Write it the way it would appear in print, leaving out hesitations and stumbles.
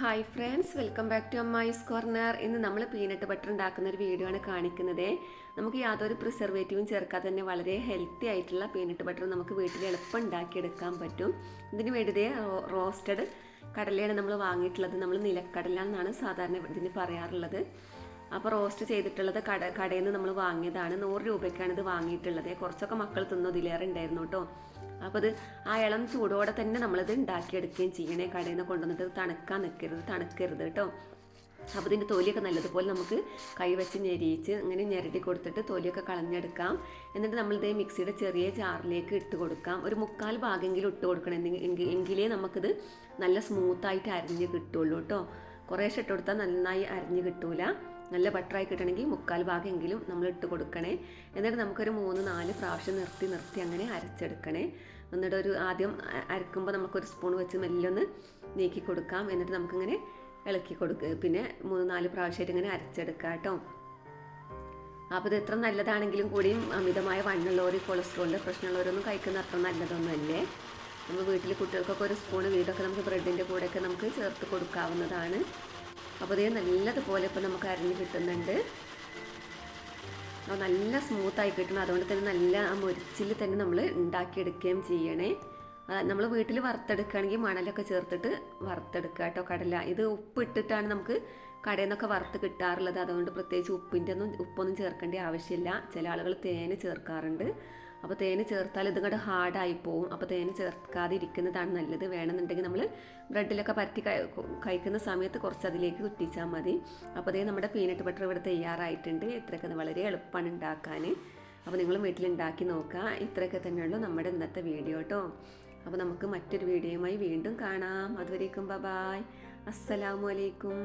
Hi friends, welcome back to അമ്മായിസ് corner. ഇന്ന് നമ്മൾ പീനട്ട് ബട്ടർ ഉണ്ടാക്കുന്ന ഒരു വീഡിയോ ആണ് കാണിക്കുന്നത്. നമുക്ക് യാതൊരു പ്രിസർവേറ്റീവും ചേർക്കാതെ തന്നെ വളരെ ഹെൽത്തി ആയിട്ടുള്ള പീനട്ട് ബട്ടർ നമുക്ക് വീട്ടിൽ എളുപ്പം ഉണ്ടാക്കിയെടുക്കാൻ പറ്റും. ഇതിന് വേണ്ടിയതേ റോസ്റ്റഡ് കടലയാണ് നമ്മൾ വാങ്ങിയിട്ടുള്ളത്. നമ്മൾ നിലക്കടല എന്നാണ് സാധാരണ ഇതിന് പറയാറുള്ളത്. അപ്പോൾ റോസ്റ്റ് ചെയ്തിട്ടുള്ളത് കടയിൽ നിന്ന് നമ്മൾ വാങ്ങിയതാണ്. 100 രൂപയ്ക്കാണ് ഇത് വാങ്ങിയിട്ടുള്ളത്. കുറച്ചൊക്കെ മക്കൾ തിന്നു, ഇതിലേറെ ഉണ്ടായിരുന്നു കേട്ടോ. അപ്പോൾ ഇത് ആ ഇളം ചൂടോടെ തന്നെ നമ്മളിത് ഉണ്ടാക്കിയെടുക്കുകയും ചെയ്യണേ. കടയിൽ നിന്ന് കൊണ്ടുവന്നിട്ട് തണുക്കരുത് കേട്ടോ. അപ്പോൾ ഇതിൻ്റെ തൊലിയൊക്കെ നല്ലതുപോലെ നമുക്ക് കൈവച്ച് ഞെരിയിച്ച് ഇങ്ങനെ ഞെരടി കൊടുത്തിട്ട് തൊലിയൊക്കെ കളഞ്ഞെടുക്കാം. എന്നിട്ട് നമ്മളിത് മിക്സിയുടെ ചെറിയ ജാറിലേക്ക് ഇട്ട് കൊടുക്കാം. ഒരു 1/4 ഭാഗമെങ്കിലും ഇട്ട് കൊടുക്കണം, എങ്കിലേ നമുക്കിത് നല്ല സ്മൂത്തായിട്ട് അരിഞ്ഞ് കിട്ടുള്ളൂ കേട്ടോ. കുറേശ്ശെ ഇട്ട് കൊടുത്താൽ നന്നായി അരിഞ്ഞ് കിട്ടൂല. നല്ല ബട്ടറായി കിട്ടണമെങ്കിൽ 1/4 ഭാഗമെങ്കിലും നമ്മൾ ഇട്ട് കൊടുക്കണേ. എന്നിട്ട് നമുക്കൊരു 3-4 പ്രാവശ്യം നിർത്തി അങ്ങനെ അരച്ചെടുക്കണേ. എന്നിട്ട് ആദ്യം അരക്കുമ്പോൾ നമുക്കൊരു സ്പൂൺ വെച്ച് മെല്ലെ ഒന്ന് നീക്കി കൊടുക്കാം. എന്നിട്ട് നമുക്കിങ്ങനെ ഇളക്കി കൊടുക്കുക. പിന്നെ 3-4 പ്രാവശ്യമായിട്ട് ഇങ്ങനെ അരച്ചെടുക്കാം കേട്ടോ. അപ്പോൾ ഇത് എത്ര നല്ലതാണെങ്കിലും കൂടിയും അമിതമായ വണ്ണുള്ളവർ, കൊളസ്ട്രോളിൻ്റെ പ്രശ്നമുള്ളവരൊന്നും കഴിക്കുന്ന അത്ര നല്ലതൊന്നുമല്ലേ. നമ്മൾ വീട്ടിൽ കുട്ടികൾക്കൊക്കെ ഒരു സ്പൂൺ വീടൊക്കെ നമുക്ക് ബ്രെഡിൻ്റെ കൂടെയൊക്കെ നമുക്ക് ചേർത്ത് കൊടുക്കാവുന്നതാണ്. അപ്പോൾ ഇത് നല്ലതുപോലെ ഇപ്പോൾ നമുക്ക് അരിഞ്ഞ് കിട്ടുന്നുണ്ട്. നല്ല സ്മൂത്തായി കിട്ടണം. അതുകൊണ്ട് തന്നെ നല്ല ആ മൊരിച്ചിൽ തന്നെ നമ്മൾ ഉണ്ടാക്കിയെടുക്കുകയും ചെയ്യണേ. നമ്മൾ വീട്ടിൽ വറുത്തെടുക്കുകയാണെങ്കിൽ മണലൊക്കെ ചേർത്തിട്ട് വറുത്തെടുക്കുക കേട്ടോ കടല. ഇത് ഉപ്പിട്ടിട്ടാണ് നമുക്ക് കടയിൽ നിന്നൊക്കെ വറുത്ത് കിട്ടാറുള്ളത്. അതുകൊണ്ട് പ്രത്യേകിച്ച് ഉപ്പൊന്നും ചേർക്കേണ്ട ആവശ്യമില്ല. ചില ആളുകൾ തേന് ചേർക്കാറുണ്ട്. അപ്പോൾ തേന് ചേർത്താൽ ഇതിങ്ങോട്ട് ഹാർഡായി പോവും. അപ്പോൾ തേന് ചേർക്കാതെ ഇരിക്കുന്നതാണ് നല്ലത്. വേണമെന്നുണ്ടെങ്കിൽ നമ്മൾ ബ്രെഡിലൊക്കെ പരത്തി കഴിക്കുന്ന സമയത്ത് കുറച്ച് അതിലേക്ക് കുറ്റിച്ചാൽ മതി. അപ്പോൾ അതേ നമ്മുടെ പീനട്ട് ബട്ടർ ഇവിടെ തയ്യാറായിട്ടുണ്ട്. ഇത്രയൊക്കെ വളരെ എളുപ്പമാണ് ഉണ്ടാക്കാൻ. അപ്പോൾ നിങ്ങൾ വീട്ടിലുണ്ടാക്കി നോക്കുക. ഇത്രയൊക്കെ തന്നെയുള്ളൂ നമ്മുടെ ഇന്നത്തെ വീഡിയോ കേട്ടോ. അപ്പോൾ നമുക്ക് മറ്റൊരു വീഡിയോയുമായി വീണ്ടും കാണാം. അതുവരേക്കും ബൈ. അസ്സലാമു അലൈക്കും.